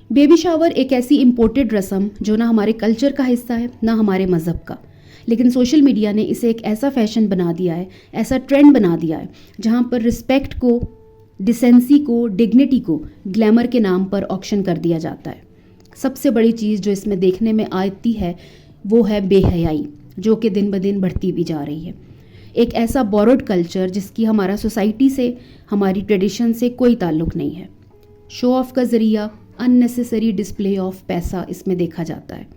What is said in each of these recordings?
Baby shower एक ऐसी imported रस्म जो ना हमारे कल्चर का हिस्सा है ना हमारे मज़हब का, लेकिन सोशल मीडिया ने इसे एक ऐसा फैशन बना दिया है, ऐसा ट्रेंड बना दिया है जहाँ पर रिस्पेक्ट को, डिसेंसी को, डिग्निटी को ग्लैमर के नाम पर ऑक्शन कर दिया जाता है। सबसे बड़ी चीज़ जो इसमें देखने में आती है वो है बेहयाई, जो कि दिन ब दिन बढ़ती भी जा रही है। एक ऐसा बोरोड कल्चर जिसकी हमारा सोसाइटी से, हमारी ट्रेडिशन से कोई ताल्लुक़ नहीं है। शो ऑफ का ज़रिया, अननेसेसरी डिस्प्ले ऑफ पैसा इसमें देखा जाता है।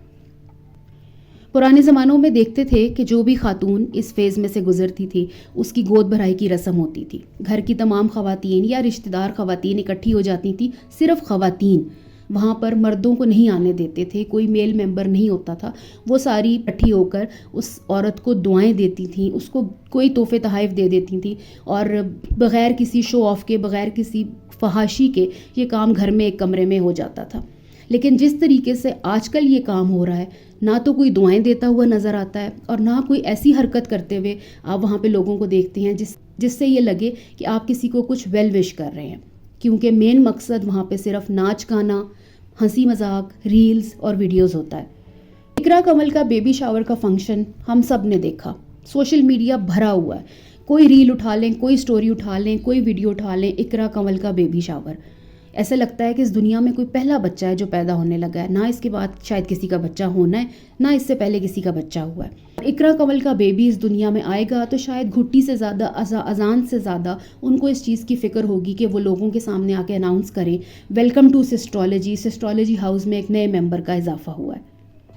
पुराने ज़मानों में देखते थे कि जो भी खातून इस फेज़ में से गुजरती थी उसकी गोद भराई की रस्म होती थी। घर की तमाम ख़वातीन या रिश्तेदार ख़वातीन इकट्ठी हो जाती थी, सिर्फ ख़वातीन। वहाँ पर मर्दों को नहीं आने देते थे, कोई मेल मेंबर नहीं होता था। वो सारी इकट्ठी होकर उस औरत को दुआएं देती थी, उसको कोई तोहफे तोहफ़ दे देती थी और बग़ैर किसी शो ऑफ के, बग़ैर किसी फहाशी के ये काम घर में एक कमरे में हो जाता था। लेकिन जिस तरीके से आजकल ये काम हो रहा है, ना तो कोई दुआएं देता हुआ नज़र आता है और ना कोई ऐसी हरकत करते हुए आप वहाँ पे लोगों को देखते हैं जिससे ये लगे कि आप किसी को कुछ वेल विश कर रहे हैं, क्योंकि मेन मकसद वहाँ पे सिर्फ नाच गाना, हंसी मजाक, रील्स और वीडियोस होता है। इकरा कमल का बेबी शावर का फंक्शन हम सब ने देखा, सोशल मीडिया भरा हुआ है। कोई रील उठा लें, कोई स्टोरी उठा लें, कोई वीडियो उठा लें, इकरा कमल का बेबी शावर। ऐसा लगता है कि इस दुनिया में कोई पहला बच्चा है जो पैदा होने लगा है, ना इसके बाद शायद किसी का बच्चा होना है, ना इससे पहले किसी का बच्चा हुआ है। इकरा कमल का बेबी इस दुनिया में आएगा तो शायद घुट्टी से ज़्यादा, अजान से ज़्यादा उनको इस चीज़ की फ़िक्र होगी कि वो लोगों के सामने आके अनाउंस करें, वेलकम टू सिस्ट्रोलॉजी, सिस्ट्रोलॉजी हाउस में एक नए मेंबर का इजाफा हुआ है।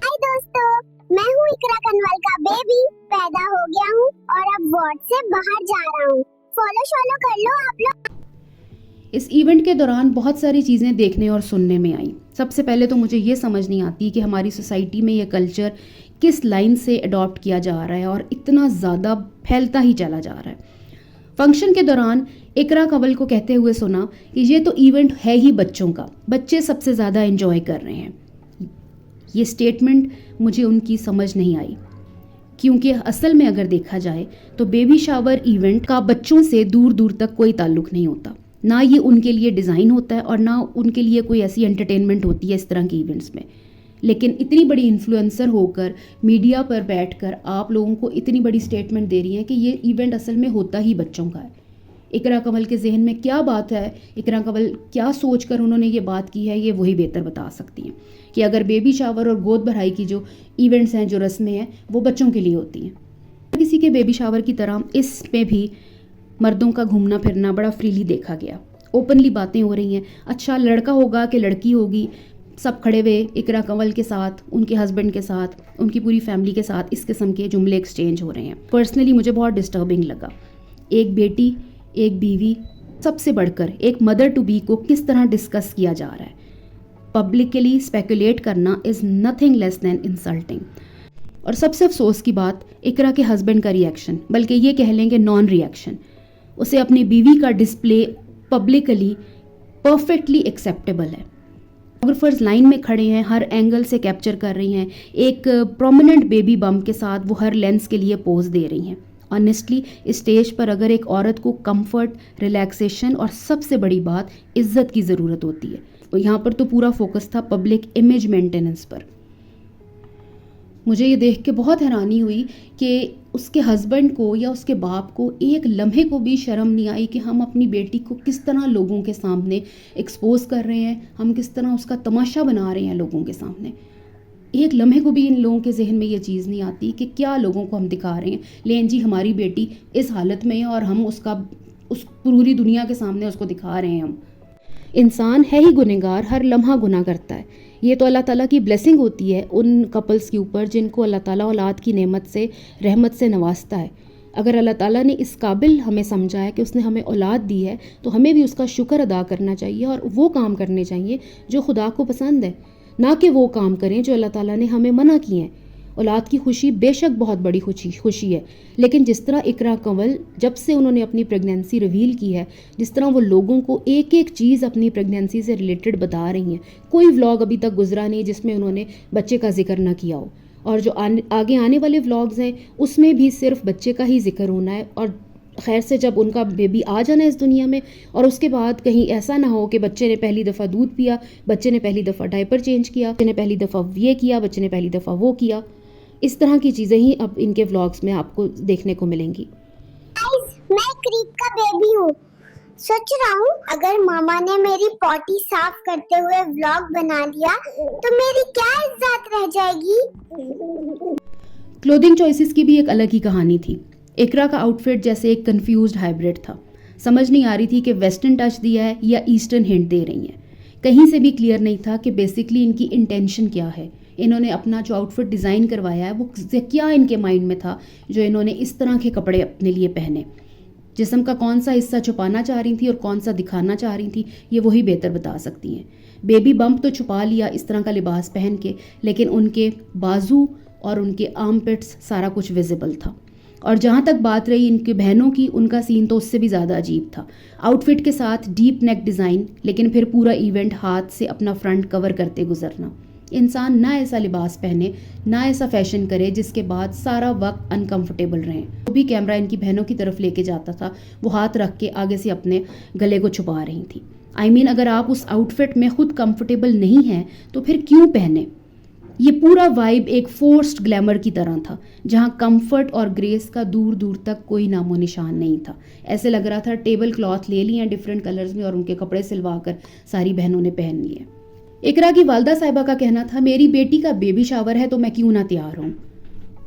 हाय दोस्तों, मैं हूँ इकरा कनवल का बेबी, पैदा हो गया हूँ और अब वार्ड से बाहर जा रहा हूँ। फॉलो कर लो आप लोग। इस इवेंट के दौरान बहुत सारी चीज़ें देखने और सुनने में आई। सबसे पहले तो मुझे ये समझ नहीं आती कि हमारी सोसाइटी में ये कल्चर किस लाइन से अडॉप्ट किया जा रहा है और इतना ज़्यादा फैलता ही चला जा रहा है। फंक्शन के दौरान इकरा कंवल को कहते हुए सुना कि ये तो इवेंट है ही बच्चों का, बच्चे सबसे ज़्यादा एंजॉय कर रहे हैं। ये स्टेटमेंट मुझे उनकी समझ नहीं आई, क्योंकि असल में अगर देखा जाए तो बेबी शावर इवेंट का बच्चों से दूर दूर तक कोई ताल्लुक़ नहीं होता। ना ये उनके लिए डिज़ाइन होता है और ना उनके लिए कोई ऐसी एंटरटेनमेंट होती है इस तरह के इवेंट्स में। लेकिन इतनी बड़ी इन्फ्लुएंसर होकर मीडिया पर बैठकर आप लोगों को इतनी बड़ी स्टेटमेंट दे रही हैं कि ये इवेंट असल में होता ही बच्चों का है। इकरा कंवल के जहन में क्या बात है, इकरा कंवल क्या सोचकर उन्होंने ये बात की है, ये वही बेहतर बता सकती हैं कि अगर बेबी शावर और गोद भराई की जो इवेंट्स हैं, जो रस्में हैं, वो बच्चों के लिए होती हैं। किसी के बेबी शावर की तरह इसमें भी मर्दों का घूमना फिरना बड़ा फ्रीली देखा गया। ओपनली बातें हो रही हैं, अच्छा लड़का होगा कि लड़की होगी, सब खड़े हुए इकरा कंवल के साथ, उनके हस्बैंड के साथ, उनकी पूरी फैमिली के साथ इस किस्म के जुमले एक्सचेंज हो रहे हैं। पर्सनली मुझे बहुत डिस्टर्बिंग लगा। एक बेटी, एक बीवी, सबसे बढ़कर एक मदर टू बी को किस तरह डिस्कस किया जा रहा है। पब्लिकली स्पेकुलेट करना is nothing less than insulting. और सबसे अफसोस की बात, इकरा के हस्बैंड का रिएक्शन, बल्कि ये कह लेंगे नॉन रिएक्शन। उसे अपनी बीवी का डिस्प्ले पब्लिकली परफेक्टली एक्सेप्टेबल है। फोटोग्राफर्स लाइन में खड़े हैं, हर एंगल से कैप्चर कर रही हैं। एक प्रोमिनेंट बेबी बम्प के साथ वो हर लेंस के लिए पोज दे रही हैं। ऑनेस्टली इस स्टेज पर अगर एक औरत को कंफर्ट, रिलैक्सेशन और सबसे बड़ी बात इज्जत की ज़रूरत होती है, तो यहाँ पर तो पूरा फोकस था पब्लिक इमेज मेंटेनेंस पर। मुझे ये देख के बहुत हैरानी हुई कि उसके हस्बैंड को या उसके बाप को एक लम्हे को भी शर्म नहीं आई कि हम अपनी बेटी को किस तरह लोगों के सामने एक्सपोज कर रहे हैं, हम किस तरह उसका तमाशा बना रहे हैं लोगों के सामने। एक लम्हे को भी इन लोगों के जहन में ये चीज़ नहीं आती कि क्या लोगों को हम दिखा रहे हैं, लेकिन जी हमारी बेटी इस हालत में है और हम उस पूरी दुनिया के सामने उसको दिखा रहे हैं। हम इंसान है ही गुनहगार, हर लम्हा गुनाह करता है। ये तो अल्लाह ताला की ब्लेसिंग होती है उन कपल्स के ऊपर जिनको अल्लाह ताला औलाद की नेमत से, रहमत से नवाजता है। अगर अल्लाह ताला ने इस काबिल हमें समझा है कि उसने हमें औलाद दी है, तो हमें भी उसका शुक्र अदा करना चाहिए और वो काम करने चाहिए जो खुदा को पसंद है, ना कि वो काम करें जो अल्लाह ताला ने हमें मना किए हैं। औलाद की खुशी बेशक बहुत बड़ी खुशी है, लेकिन जिस तरह इकरा कंवल जब से उन्होंने अपनी प्रेगनेंसी रिवील की है, जिस तरह वो लोगों को एक एक चीज़ अपनी प्रेगनेंसी से रिलेटेड बता रही हैं, कोई व्लॉग अभी तक गुजरा नहीं जिसमें उन्होंने बच्चे का जिक्र ना किया हो। और जो आगे आने वाले व्लॉग्स हैं उसमें भी सिर्फ बच्चे का ही जिक्र होना है और खैर से जब उनका बेबी आ जाना इस दुनिया में, और उसके बाद कहीं ऐसा ना हो कि बच्चे ने पहली दफ़ा दूध पिया, बच्चे ने पहली दफ़ा डायपर चेंज किया, बच्चे ने पहली दफ़ा ये किया, बच्चे ने पहली दफ़ा वो किया। इस तरह की चीज़ें ही अब इनके व्लॉग्स में आपको देखने को मिलेंगी। मैं क्रीप का बेबी हूँ। सोच रहा हूँ अगर मामा ने मेरी पॉटी साफ करते हुए व्लॉग बना दिया तो मेरी क्या इज्जत रह जाएगी। क्लोथिंग चॉइसेस की भी एक अलग ही कहानी थी। इकरा का आउटफिट जैसे एक कंफ्यूज्ड हाइब्रिड था। समझ नहीं आ रही थी कि वेस्टर्न टच दिया है या ईस्टर्न हिंट दे रही हैं। कहीं से भी क्लियर नहीं था कि बेसिकली इनकी इंटेंशन क्या है। इन्होंने अपना जो आउटफिट डिज़ाइन करवाया है वो क्या इनके माइंड में था जो इन्होंने इस तरह के कपड़े अपने लिए पहने। जिस्म का कौन सा हिस्सा छुपाना चाह रही थी और कौन सा दिखाना चाह रही थी, ये वही बेहतर बता सकती हैं। बेबी बम्प तो छुपा लिया इस तरह का लिबास पहन के, लेकिन उनके बाजू और उनके आर्म पिट्स सारा कुछ विजिबल था। और जहाँ तक बात रही इनकी बहनों की, उनका सीन तो उससे भी ज़्यादा अजीब था। आउटफिट के साथ डीप नेक डिज़ाइन, लेकिन फिर पूरा इवेंट हाथ से अपना फ्रंट कवर करते गुजरना। इंसान ना ऐसा लिबास पहने, ना ऐसा फैशन करे जिसके बाद सारा वक्त अनकंफर्टेबल रहें। वो भी कैमरा इनकी बहनों की तरफ लेके जाता था, वो हाथ रख के आगे से अपने गले को छुपा रही थी। I mean, अगर आप उस आउटफिट में खुद कंफर्टेबल नहीं हैं तो फिर क्यों पहने। ये पूरा वाइब एक फोर्स्ड ग्लैमर की तरह था, जहाँ कंफर्ट और ग्रेस का दूर दूर तक कोई नामो निशान नहीं था। ऐसे लग रहा था टेबल क्लॉथ ले लिए हैं डिफरेंट कलर्स में और उनके कपड़े सिलवा कर सारी बहनों ने पहन लिए। इकरा की वालदा साहिबा का कहना था, मेरी बेटी का बेबी शावर है तो मैं क्यों ना तैयार हूँ।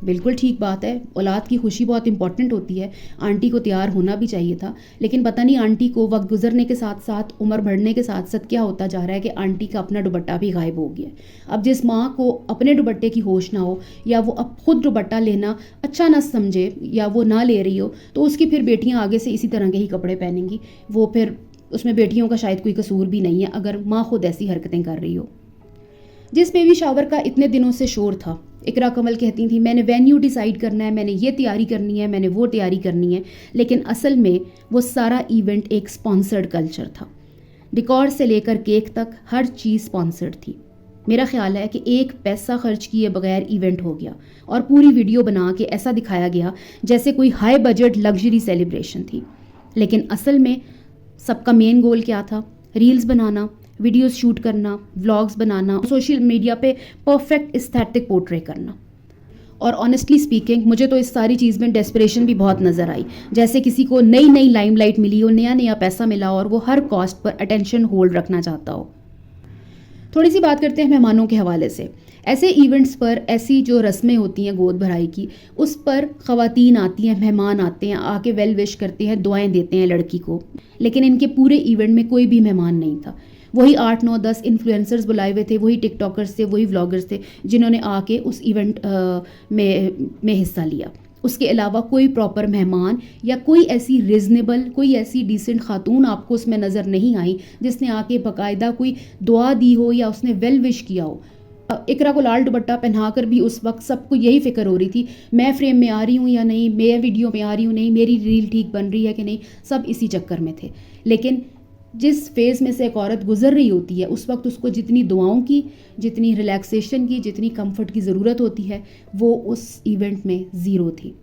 बिल्कुल ठीक बात है, औलाद की खुशी बहुत इंपॉर्टेंट होती है, आंटी को तैयार होना भी चाहिए था। लेकिन पता नहीं आंटी को वक्त गुजरने के साथ साथ, उम्र बढ़ने के साथ साथ क्या होता जा रहा है कि आंटी का अपना दुपट्टा भी गायब हो गया। अब जिस माँ को अपने दुपट्टे की होश ना हो, या वो अब खुद दुपट्टा लेना अच्छा ना समझे, या वो ना ले रही हो, तो उसकी फिर बेटियाँ आगे से इसी तरह के ही कपड़े पहनेंगी। वो फिर उसमें बेटियों का शायद कोई कसूर भी नहीं है अगर माँ खुद ऐसी हरकतें कर रही हो। जिस बेबी शावर का इतने दिनों से शोर था, इकरा कमल कहती थी मैंने वेन्यू डिसाइड करना है, मैंने ये तैयारी करनी है, मैंने वो तैयारी करनी है, लेकिन असल में वो सारा इवेंट एक स्पॉन्सर्ड कल्चर था। डिकॉर से लेकर केक तक हर चीज़ स्पॉन्सर्ड थी। मेरा ख्याल है कि एक पैसा खर्च किए बगैर इवेंट हो गया और पूरी वीडियो बना के ऐसा दिखाया गया जैसे कोई हाई बजट लग्जरी सेलिब्रेशन थी। लेकिन असल में सबका मेन गोल क्या था? रील्स बनाना, वीडियोस शूट करना, व्लॉग्स बनाना, सोशल मीडिया पे परफेक्ट एस्थेटिक पोर्ट्रे करना। और ऑनेस्टली स्पीकिंग, मुझे तो इस सारी चीज़ में डेस्परेशन भी बहुत नज़र आई, जैसे किसी को नई नई लाइमलाइट मिली हो, नया नया पैसा मिला और वो हर कॉस्ट पर अटेंशन होल्ड रखना चाहता हो। थोड़ी सी बात करते हैं मेहमानों के हवाले से। ऐसे इवेंट्स पर ऐसी जो रस्में होती हैं गोद भराई की, उस पर ख़वातीन आती हैं, मेहमान आते हैं, आके वेल विश करते हैं, दुआएं देते हैं लड़की को। लेकिन इनके पूरे इवेंट में कोई भी मेहमान नहीं था। वही 8, 9, 10 इन्फ्लुएंसर्स बुलाए हुए थे, वही टिकटॉकर्स थे, वही व्लॉगर्स थे जिन्होंने आके उस इवेंट में हिस्सा लिया। उसके अलावा कोई प्रॉपर मेहमान या कोई ऐसी रिजनेबल, कोई ऐसी डिसेंट खातून आपको उसमें नज़र नहीं आई जिसने आके बाकायदा कोई दुआ दी हो या उसने वेल विश किया हो। इकरा को लाल दुपट्टा पहनाकर भी उस वक्त सबको यही फिक्र हो रही थी, मैं फ्रेम में आ रही हूँ या नहीं, मैं वीडियो में आ रही हूँ नहीं, मेरी रील ठीक बन रही है कि नहीं, सब इसी चक्कर में थे। लेकिन जिस फेज़ में से एक औरत गुजर रही होती है, उस वक्त उसको जितनी दुआओं की, जितनी रिलैक्सेशन की, जितनी कंफर्ट की ज़रूरत होती है, वो उस इवेंट में ज़ीरो थी।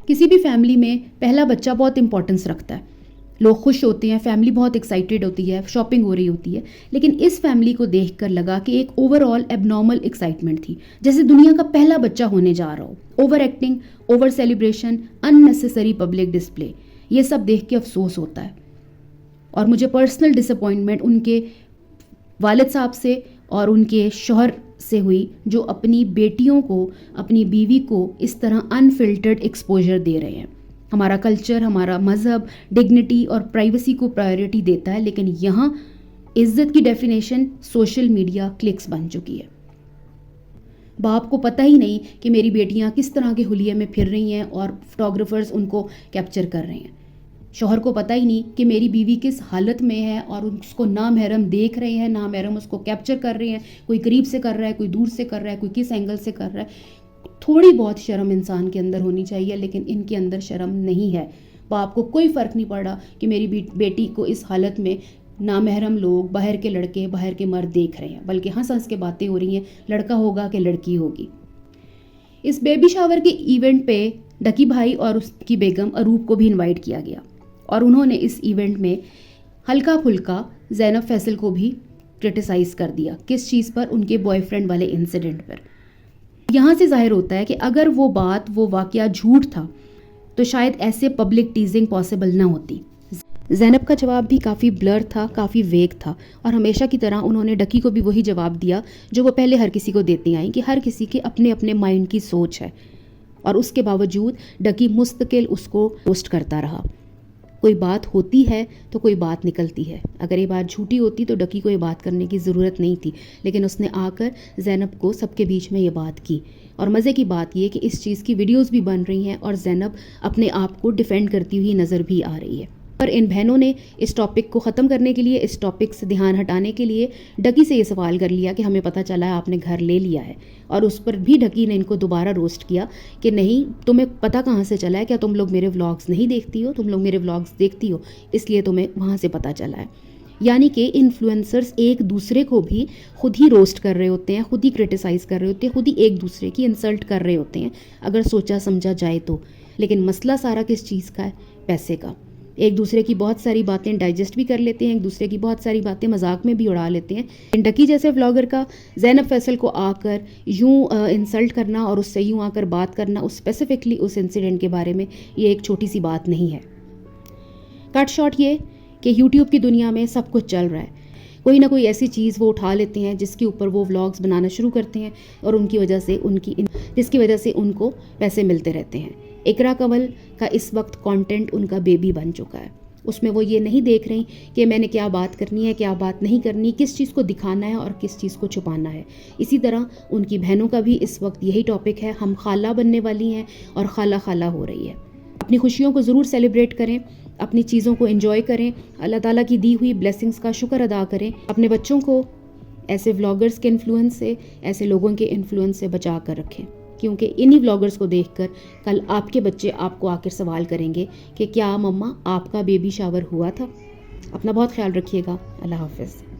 किसी भी फैमिली में पहला बच्चा बहुत इंपॉर्टेंस रखता है, लोग खुश होते हैं, फैमिली बहुत एक्साइटेड होती है, शॉपिंग हो रही होती है। लेकिन इस फैमिली को देखकर लगा कि एक ओवरऑल एबनॉर्मल एक्साइटमेंट थी, जैसे दुनिया का पहला बच्चा होने जा रहा हो। Over acting, over celebration, unnecessary public display, ये सब देख के अफसोस होता है। और मुझे पर्सनल डिसअपॉइंटमेंट उनके वालिद साहब से और उनके शौहर से हुई, जो अपनी बेटियों को, अपनी बीवी को इस तरह अनफिल्टर्ड एक्सपोजर दे रहे हैं। हमारा कल्चर, हमारा मज़हब डिग्निटी और प्राइवेसी को प्रायोरिटी देता है, लेकिन यहाँ इज्जत की डेफिनेशन सोशल मीडिया क्लिक्स बन चुकी है। बाप को पता ही नहीं कि मेरी बेटियाँ किस तरह के हुलिये में फिर रही हैं और फोटोग्राफर्स उनको कैप्चर कर रहे हैं। शौहर को पता ही नहीं कि मेरी बीवी किस हालत में है और उसको नामहरम देख रहे हैं, नामहरम उसको कैप्चर कर रहे हैं। कोई करीब से कर रहा है, कोई दूर से कर रहा है, कोई किस एंगल से कर रहा है। थोड़ी बहुत शर्म इंसान के अंदर होनी चाहिए, लेकिन इनके अंदर शर्म नहीं है। बाप को कोई फ़र्क नहीं पड़ा कि मेरी बेटी को इस हालत में नामहरम लोग, बाहर के लड़के, बाहर के मर्द देख रहे हैं, बल्कि हंस हंस के बातें हो रही हैं, लड़का होगा कि लड़की होगी। इस बेबी शावर के इवेंट पे डकी भाई और उसकी बेगम अरूप को भी इनवाइट किया गया और उन्होंने इस इवेंट में हल्का फुल्का ज़ैनब फैसल को भी क्रिटिसाइज कर दिया। किस चीज़ पर? उनके बॉयफ्रेंड वाले इंसिडेंट पर। यहाँ से जाहिर होता है कि अगर वो वाकया झूठ था तो शायद ऐसे पब्लिक टीजिंग पॉसिबल ना होती। ज़ैनब का जवाब भी काफ़ी ब्लर था, काफ़ी वेग था और हमेशा की तरह उन्होंने डकी को भी वही जवाब दिया जो वो पहले हर किसी को देती आई कि हर किसी के अपने अपने माइंड की सोच है। और उसके बावजूद डकी मुस्तकिल उसको पोस्ट करता रहा। कोई बात होती है तो कोई बात निकलती है। अगर ये बात झूठी होती तो डकी को ये बात करने की ज़रूरत नहीं थी, लेकिन उसने आकर ज़ैनब को सबके बीच में ये बात की। और मज़े की बात ये कि इस चीज़ की वीडियोस भी बन रही हैं और ज़ैनब अपने आप को डिफेंड करती हुई नज़र भी आ रही है। पर इन बहनों ने इस टॉपिक को ख़त्म करने के लिए, इस टॉपिक से ध्यान हटाने के लिए डकी से ये सवाल कर लिया कि हमें पता चला है आपने घर ले लिया है। और उस पर भी डकी ने इनको दोबारा रोस्ट किया कि नहीं, तुम्हें पता कहाँ से चला है? क्या तुम लोग मेरे व्लॉग्स नहीं देखती हो? तुम लोग मेरे व्लॉग्स देखती हो, इसलिए तुम्हें वहाँ से पता चला है। यानी कि इन्फ्लुएंसर्स एक दूसरे को भी खुद ही रोस्ट कर रहे होते हैं, खुद ही क्रिटिसाइज़ कर रहे होते हैं, खुद ही एक दूसरे की इंसल्ट कर रहे होते हैं अगर सोचा समझा जाए तो। लेकिन मसला सारा किस चीज़ का है? पैसे का। एक दूसरे की बहुत सारी बातें डाइजेस्ट भी कर लेते हैं, एक दूसरे की बहुत सारी बातें मजाक में भी उड़ा लेते हैं। डकी जैसे व्लॉगर का ज़ैनब फैसल को आकर यूं इंसल्ट करना और उससे यूं आकर बात करना, उस स्पेसिफिकली उस इंसिडेंट के बारे में, ये एक छोटी सी बात नहीं है। कट शॉट ये कि यूट्यूब की दुनिया में सब कुछ चल रहा है। कोई ना कोई ऐसी चीज़ वो उठा लेते हैं जिसके ऊपर वो व्लॉग्स बनाना शुरू करते हैं और जिसकी वजह से उनको पैसे मिलते रहते हैं। इकरा कंवल का इस वक्त कंटेंट उनका बेबी बन चुका है। उसमें वो ये नहीं देख रही कि मैंने क्या बात करनी है, क्या बात नहीं करनी, किस चीज़ को दिखाना है और किस चीज़ को छुपाना है। इसी तरह उनकी बहनों का भी इस वक्त यही टॉपिक है। हम खाला बनने वाली हैं और खाला खाला हो रही है। अपनी खुशियों को ज़रूर सेलिब्रेट करें, अपनी चीज़ों को एंजॉय करें, अल्लाह ताला की दी हुई ब्लेसिंग्स का शुक्र अदा करें। अपने बच्चों को ऐसे व्लॉगर्स के इन्फ्लुएंस से, ऐसे लोगों के इन्फ्लुएंस से बचा कर रखें, क्योंकि इन्हीं व्लॉगर्स को देखकर कल आपके बच्चे आपको आकर सवाल करेंगे कि क्या मम्मा आपका बेबी शावर हुआ था। अपना बहुत ख्याल रखिएगा। अल्लाह हाफ़िज़।